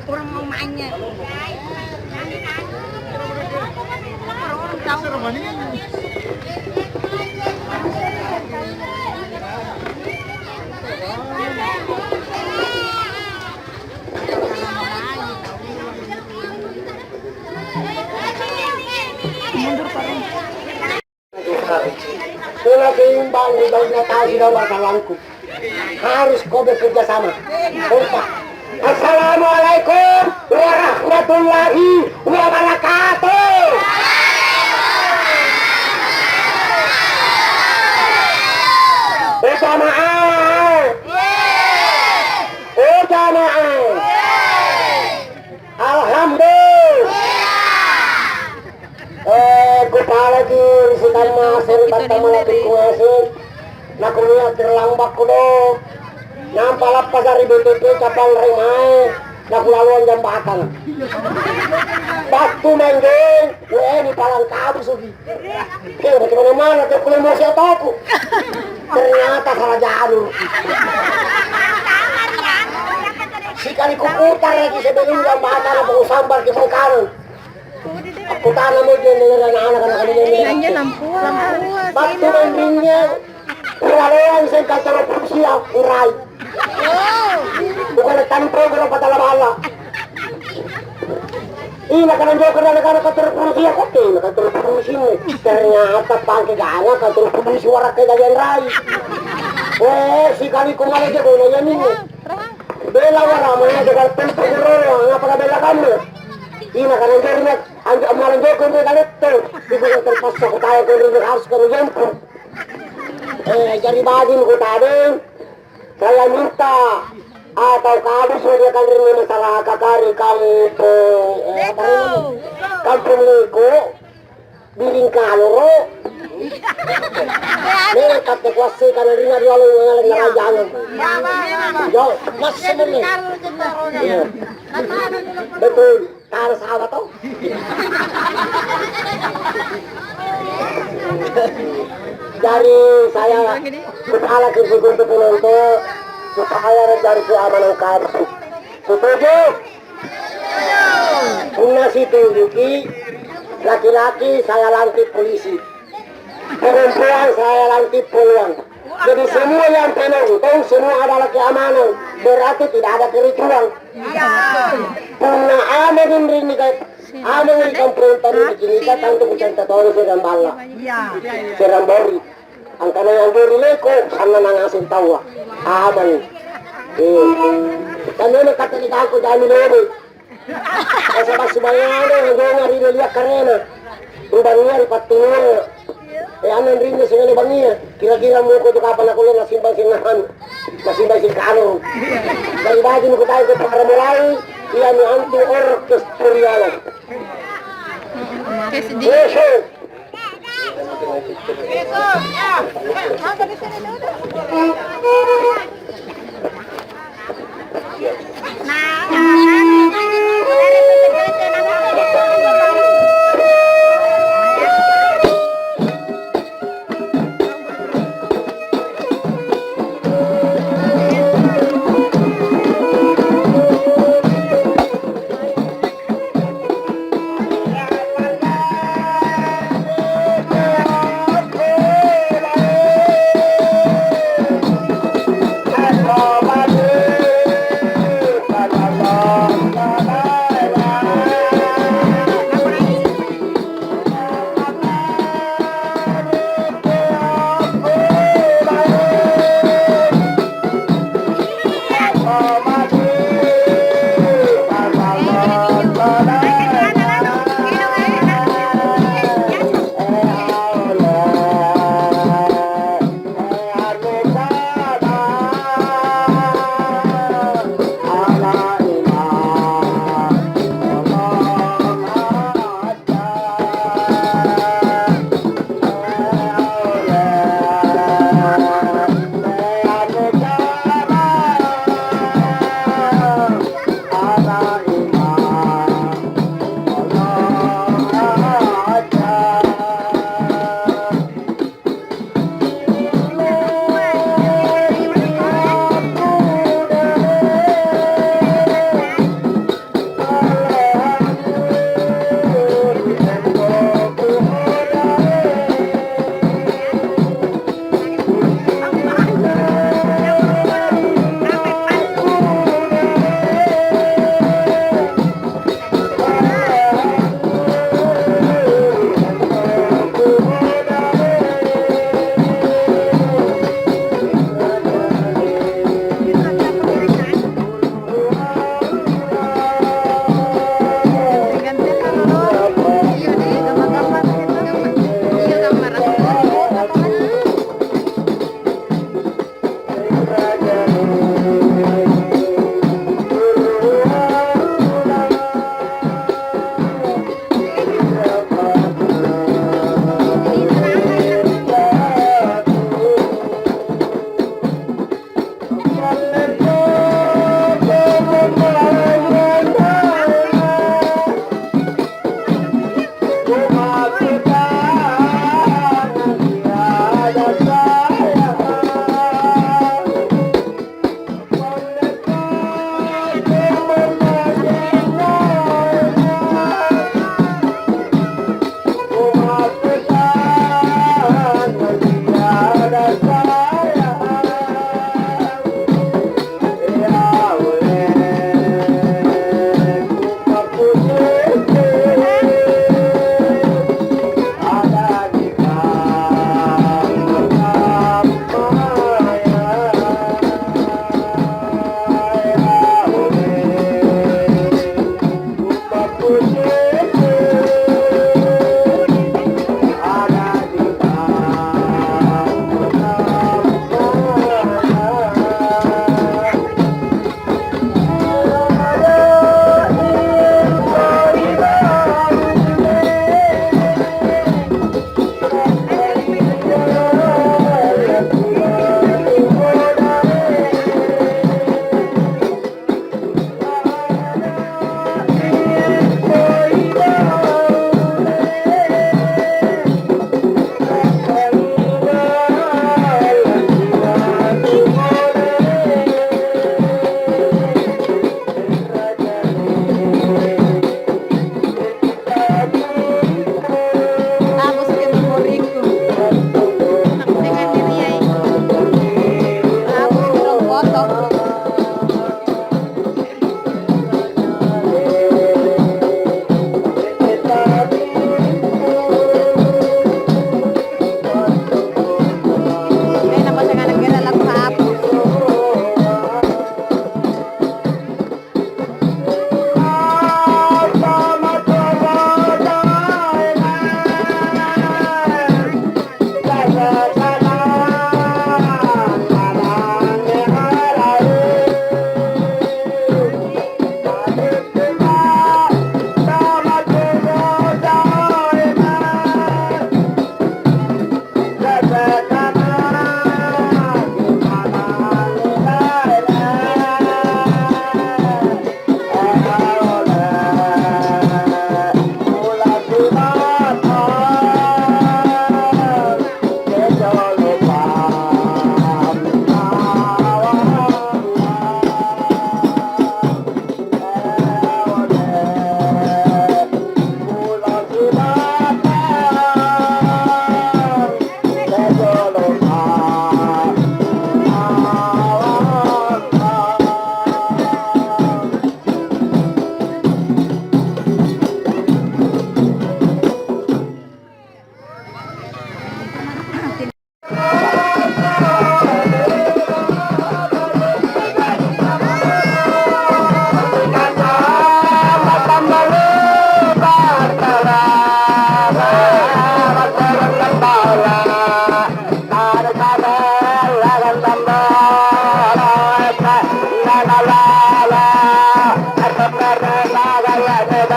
orang mau mainnya. Orang tahu. Sudah seimbang di bagian tahu sudah masalahku. Harus kau bekerja sama. Kompak. Assalamualaikum warahmatullahi wabarakatuh. Berjamaah. Berjamaah. Alhamdulillah. Kepala di sikan masir tatama lagi kuasin. Nak lihat terlambak kudo. Nampak lapas dari BTP capal remai. Nak laluan jambatan. Batu menggeng. Ini palang kabus lagi. Bagaimana mana tuh kulit mau siapa aku? Ternyata salah jalur. Sikali kuputar lagi sebelum jambatan apa sambar ke kanan. Aku tanam aja dengan anak-anak ini. Nanya lampu. Batu menggengnya. Peralayan saya kata siap urai. Bukan tanpa kalau pada lama. Ina kan joker na kantor polisi ako na kantor polisi mo. Ternyata pangke gana kantor polisi warak kay dayan rai. Si kali ko nga lagi ko na yan ninyo. Bela wara mo na dagal tempo ro nga pagabela kamo. Ina kan joker na ang amalan joker na galetto. Di ko terpaksa ko tayo ko rin harus ko yan ko. Jadi badin ko tadeng. Saya minta atau kamu sediakan ring masalah kakari kampung kampung Lego biling kaloro mereka tekuasi karena ring ada lalu mengalir jangan yo masih benar betul harus apa tuh dari saya kepala kursi penonton supaya dari keamanan kartu. Setuju? Nasi tunjuki laki-laki saya lantik polisi, perempuan saya lantik poluan. Jadi semua yang penonton semua adalah keamanan, berarti tidak ada kericuan. Puna amin ini kan, amin ini komputer di sini kan untuk mencetak orang sedang bala, sedang bori. Angkana yang diri leko sana nangasin tawa aman dan ini kata kita aku jangan lele saya masih bayar yang ngari lihat karena rubangnya dipatuh anan rinnya segala bangia kira-kira mau kau kapan aku lihat nasimbang sinahan nasimbang sinkalong dari baju aku tahu ke para mulai ia ni anti orkestrialan besok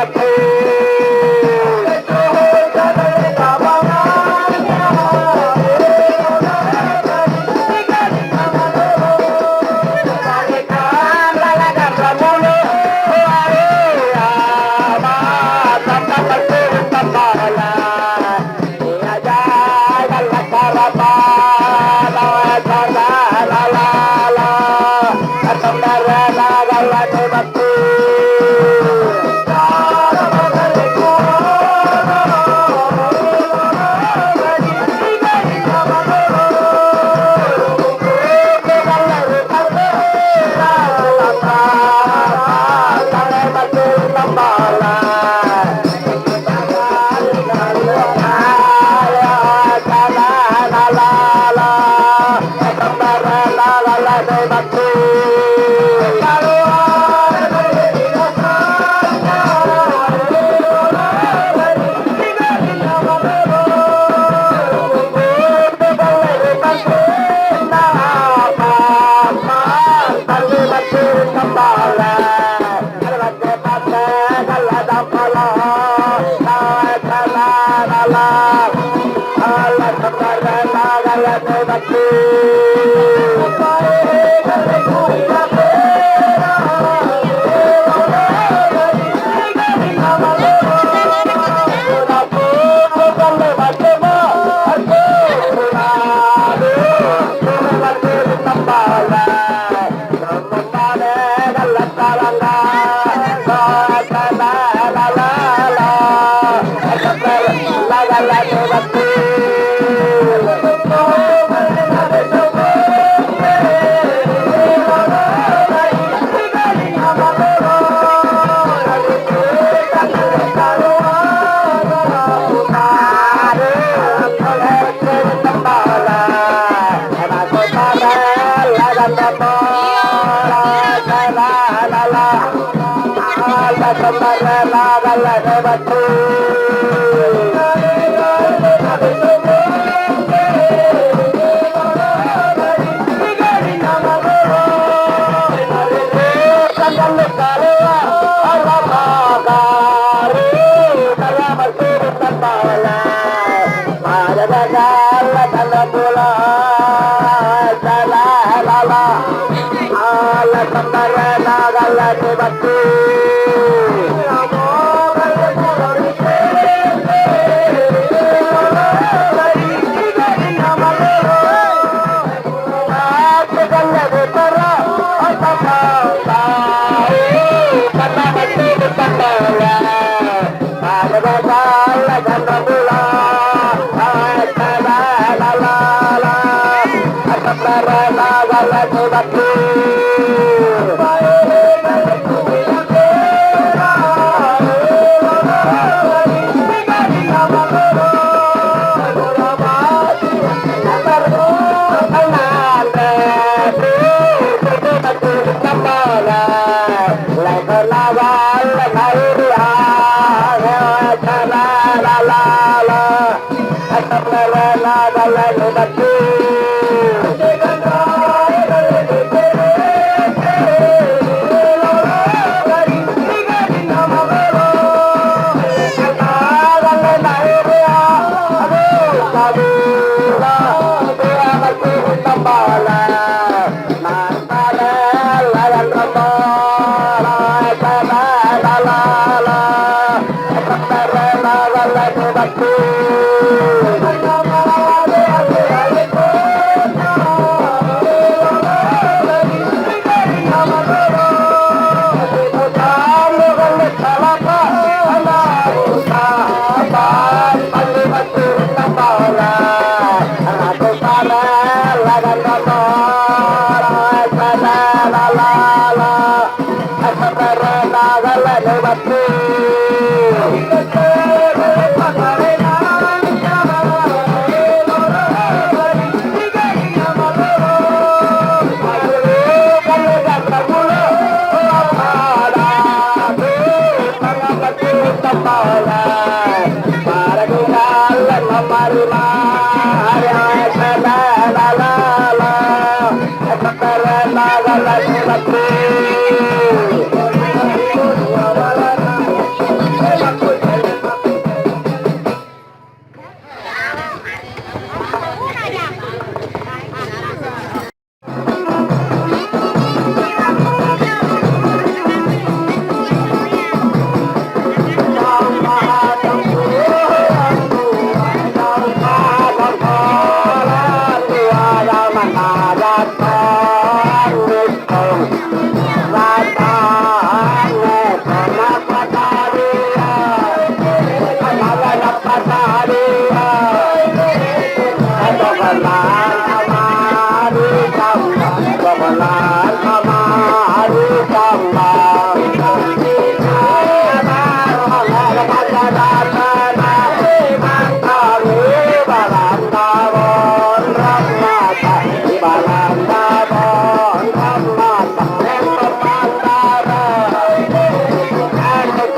la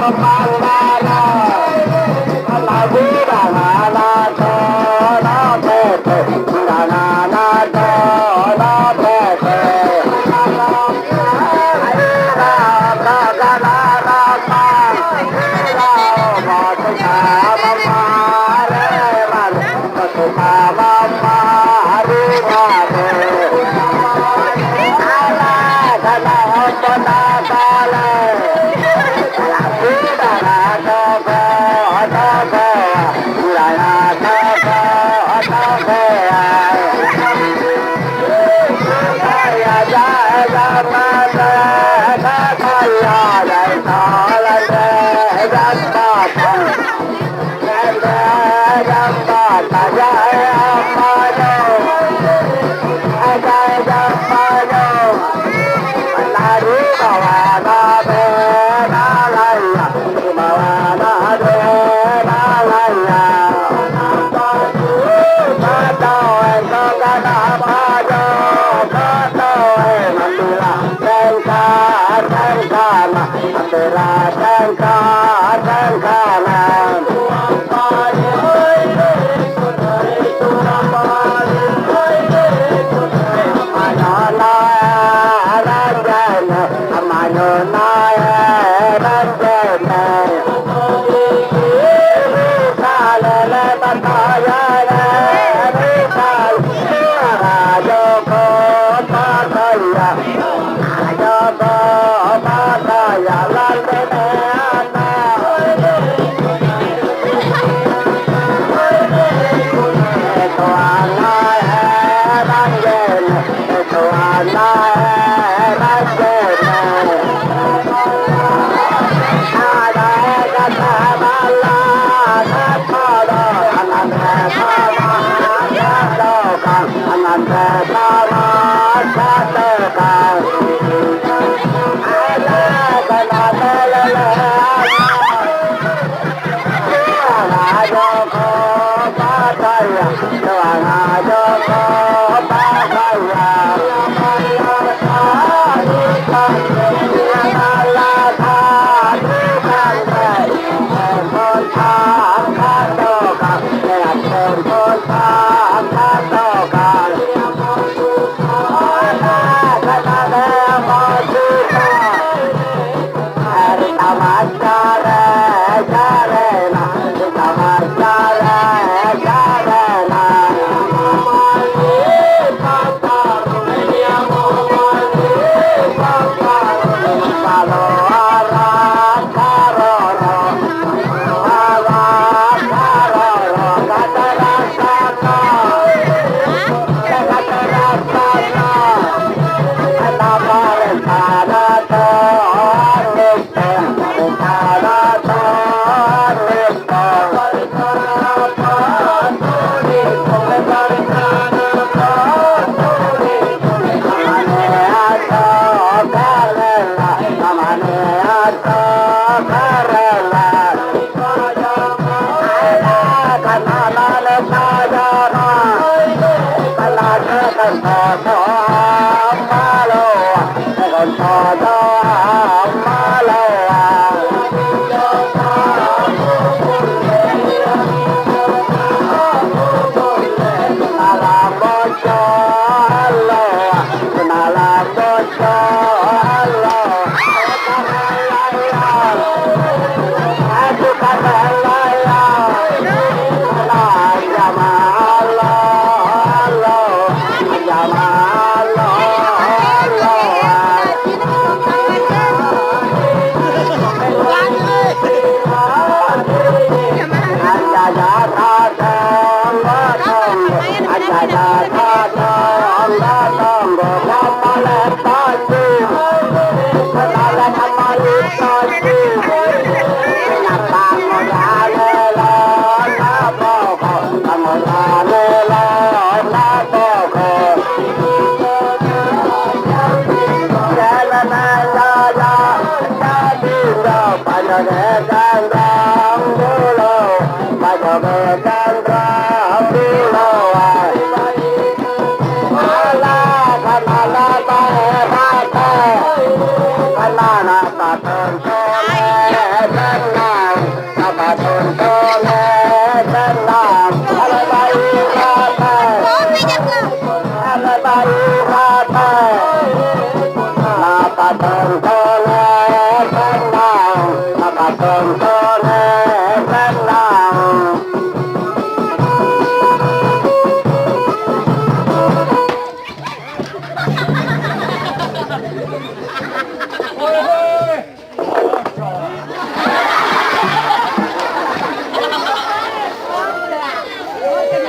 Hãy subscribe cho kênh Ghiền Mì Gõ để không bỏ lỡ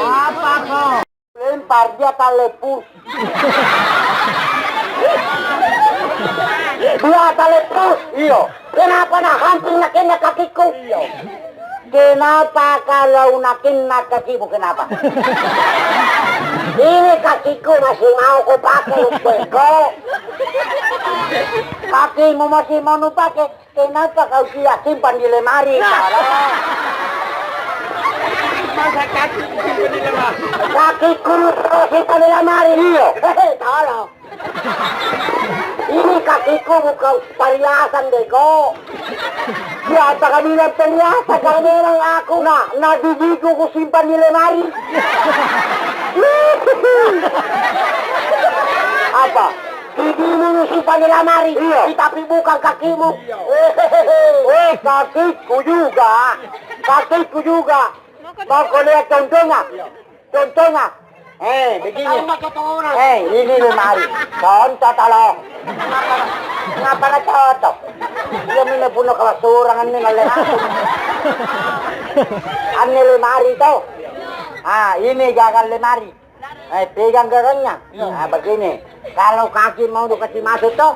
Apa kau? Lempar dia talepus. Dia talepus. Iyo. Kenapa nak hampir nak kena kakiku? Iyo. Kenapa kalau nak kena kakimu? Kenapa? Ini kakiku masih mau kau pakai bego. Kakimu masih mau pakai. Kenapa kau tidak simpan di lemari? Masa kaki simpan di lemari? Kakiku simpan di lemari. Iyo. Tolong. Ini kakiku bukan perhiasan bego. Siapa kau bilang perhiasan? Kau bilang aku. Nah gigiku ku simpan di lemari. Apa? Gigimu simpan di lemari. Iya. Tapi bukan kakimu. Kakiku juga. Kakiku juga. Mau kau lihat contohnya? Contohnya. Begini. Ini lemari. Contoh tolong. Ngapa na cocok? Dia mina puno kalasurangan ni nalalaman. Ani lemari to. Ini jangan lemari. Pegang gerangnya. Begini. Kalau kaki mau dikasih masuk to,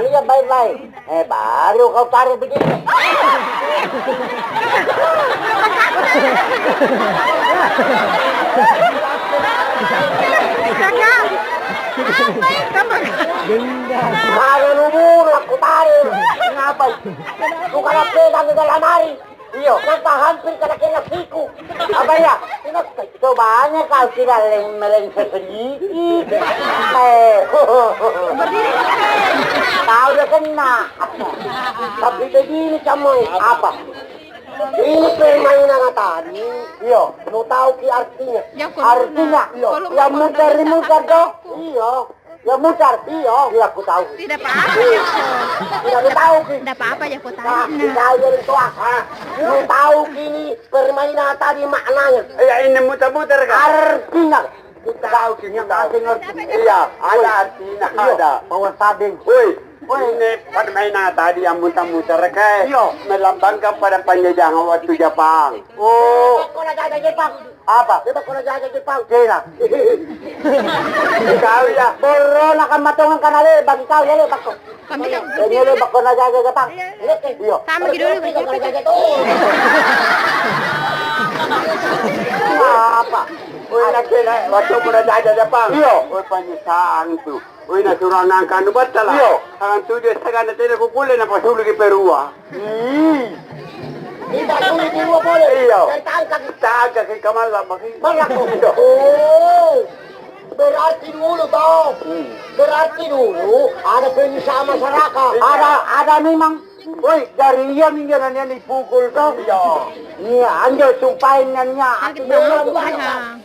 lihat baik-baik. Baru kau taruh begini. Kalau lumur aku tarik. Kenapa? Bukan pegang ke dalam lemari. Iyo, maka hampir kena siku. Apa ya? Cobanya kau tidak melengsek sedikit. Kau udah kena. Tapi begini camoy. Apa? Ini permainan tadi. Iyo, lu tahu ki artinya? Artinya, yang muter-muter toh. Iyo. Ya mutar, iya, aku tahu. Tidak apa-apa ya, Tidak tahu ki. Tidak apa-apa ya, kau tahu. Tahu dari tua. Lu tahu kini permainan tadi maknanya. Ini muter-muter kan? Artinya. Kita tahu kini Iya, ada artinya. Ada. Bawa sabing. Ini permainan tadi yang muter-muter kan? Iya. Melambangkan pada penjajahan waktu Jepang. Kau nak jaga Jepang? Apa? Kita kau nak jaga Jepang? Cina. Kau ya? Corona kan matungan kanale bagi kau ya lebak ko. Kami kan. Ini lebak ko na jaga Jepang. Iya. Sama gitu dulu. Apa? Nakina waktu muna jaga Jepang. Iya. Panyisaan tu. Nasurangan kan batal. Iya. Ang tu dia sekarang tidak kukulin na pasulu ke Perua. Tidak sulit di luar boleh. Iya. Tertangkap. Taga kay Kamala bagi. Malako. Oh. Berarti dulu toh. Berarti dulu ada penyiksaan masyarakat. Ada memang. Woi, dari iya minggiran yan ipukul toh. Iya. Iya, anjay sumpahin niya.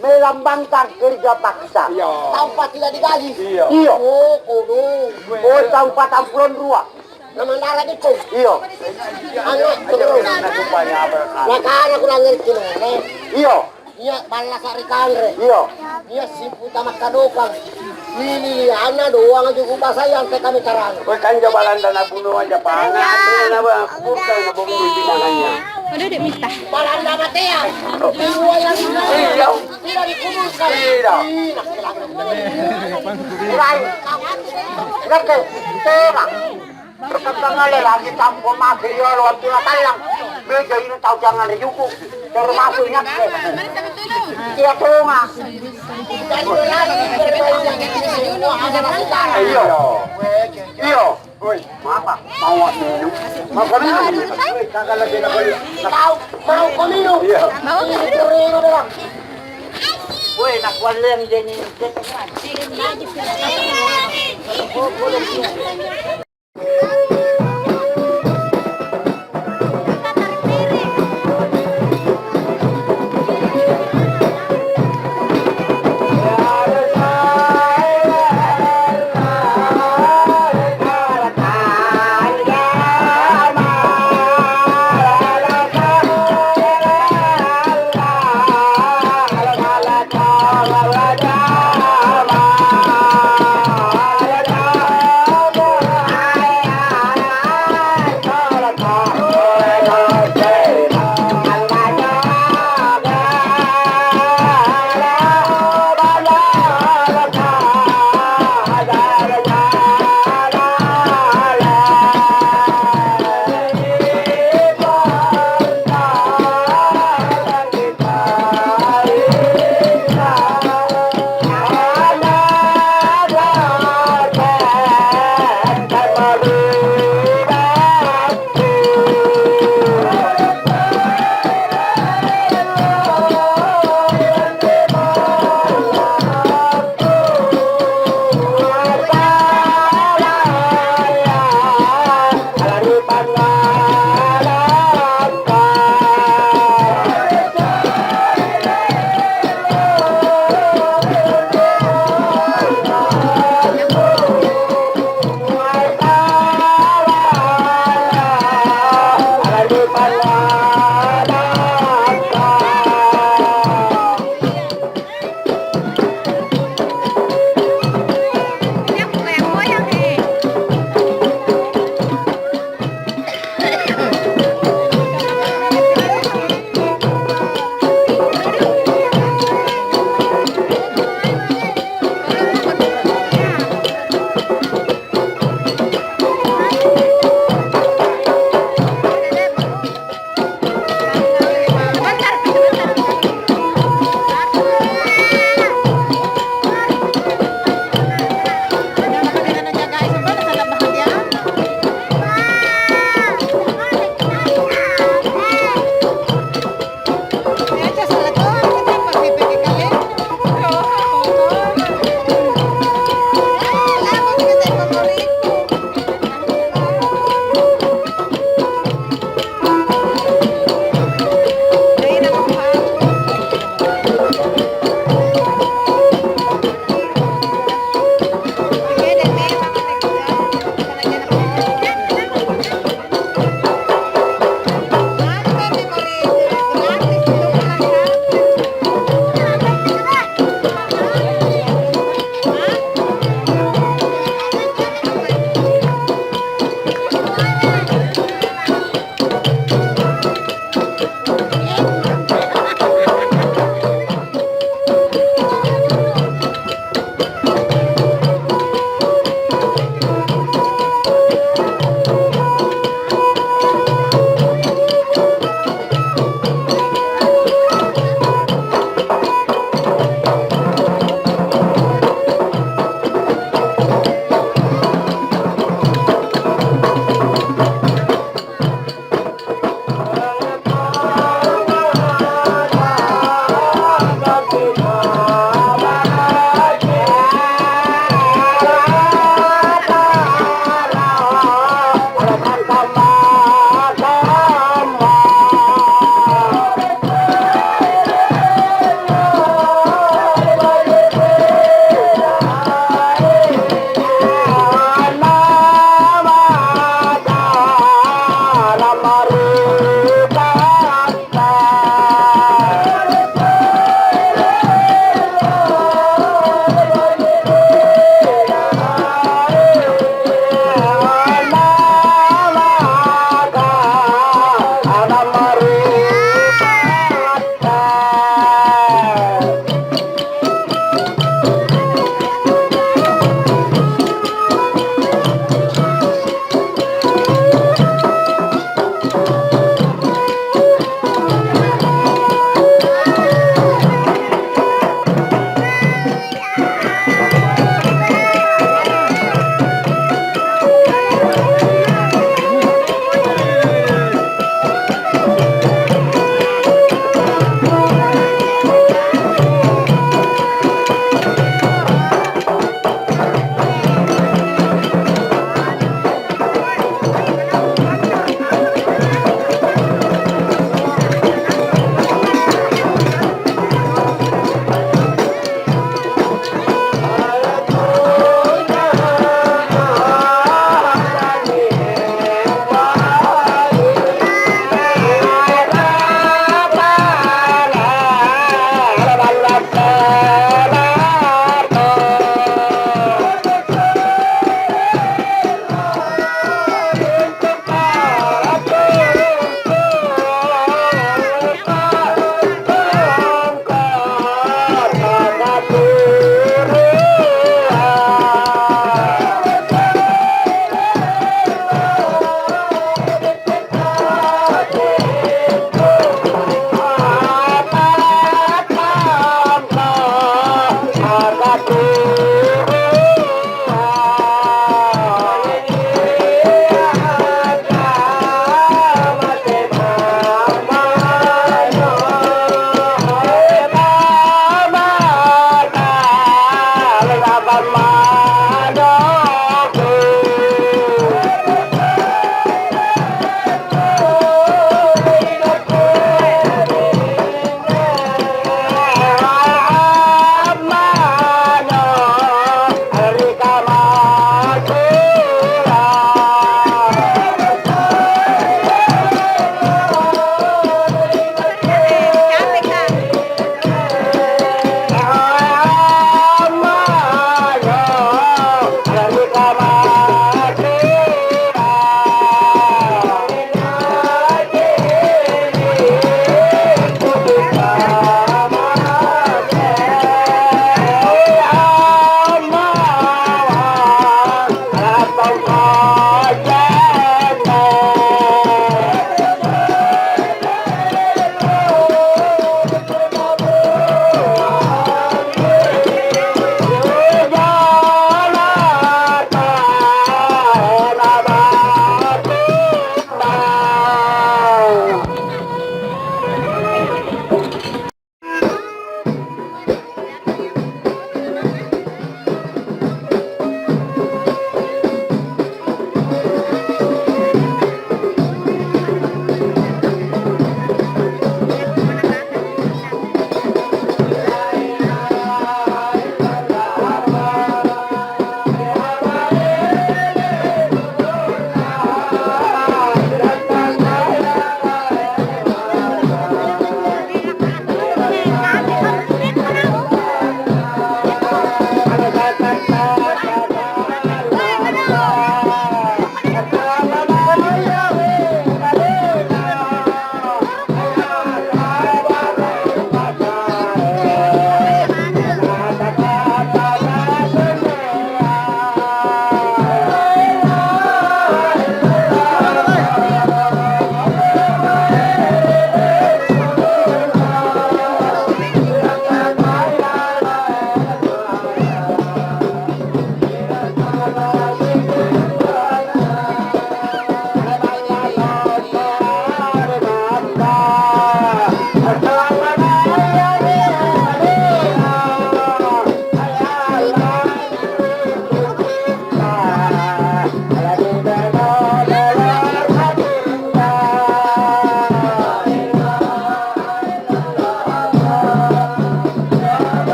Melambangkan kerja paksa. Iya. Tanpa tidak digaji. Iya. Iya. Oh, kudu. Oh, tanpa tampulan ruang. Naman darah itu. Iya. Ano, terus. Nakana ko lang ngerti no. Iya. Iya, balas ari kangre. Iya. Iya simpu tamat kadukang. Ini ana doang aja ku basayan teh kami karang. Woi kan Balanda na bunuh aja Jepang. Na ba bukan na bumi binangannya. Udah deh, Mista. Balanda mati ya. Dua yang Iya. tidak dikumpulkan. Tidak. Mulai. Ngerti? Tera. Perkembangan lagi tampil material waktu talang. Beja ini tahu jangan dijuku. Termasuknya. Dia tunga. Iya. Iya. Woi, apa? Mau minum? Mau kau minum? Kagak lagi nak beli. Mau kau minum? Iya. Mau nggak? Woi, nak waleng jadi.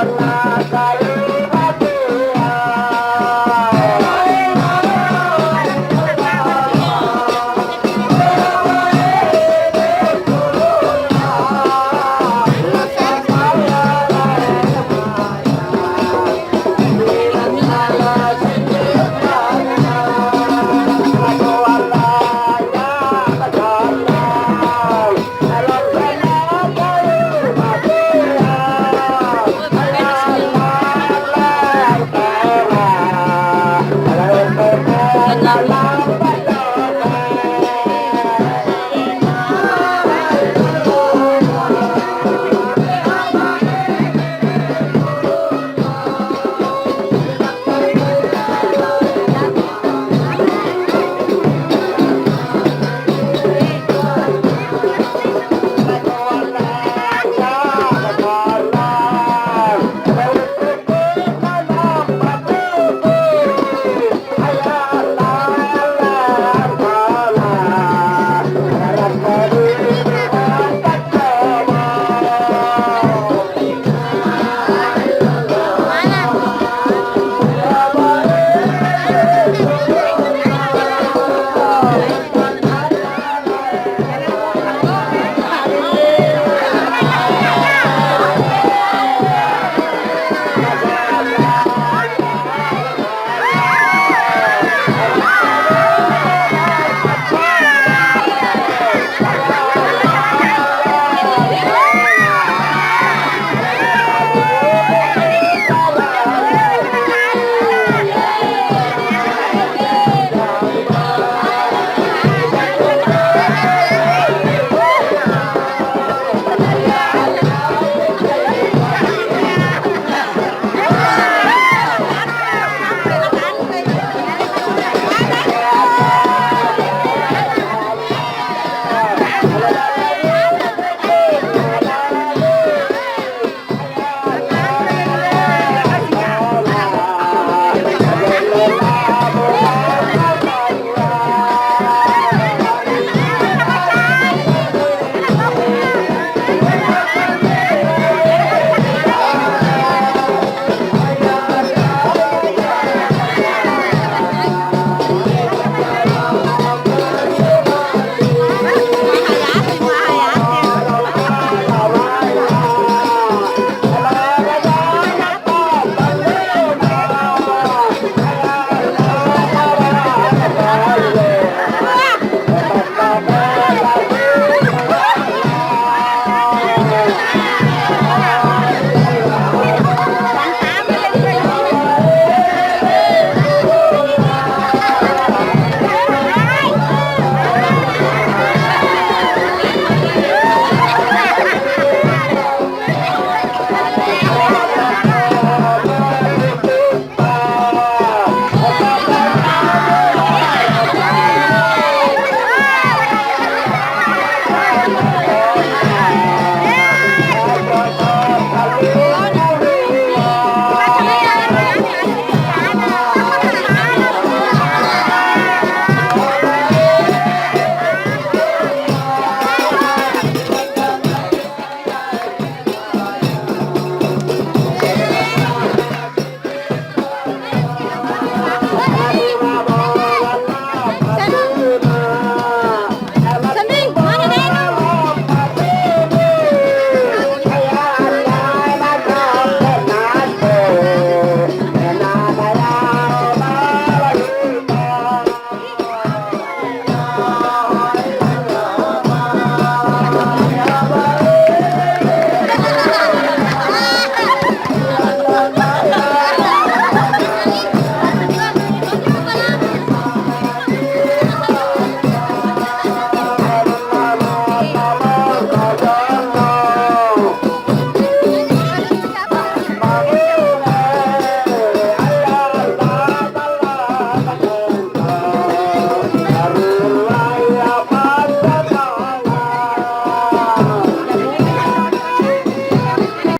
Bang.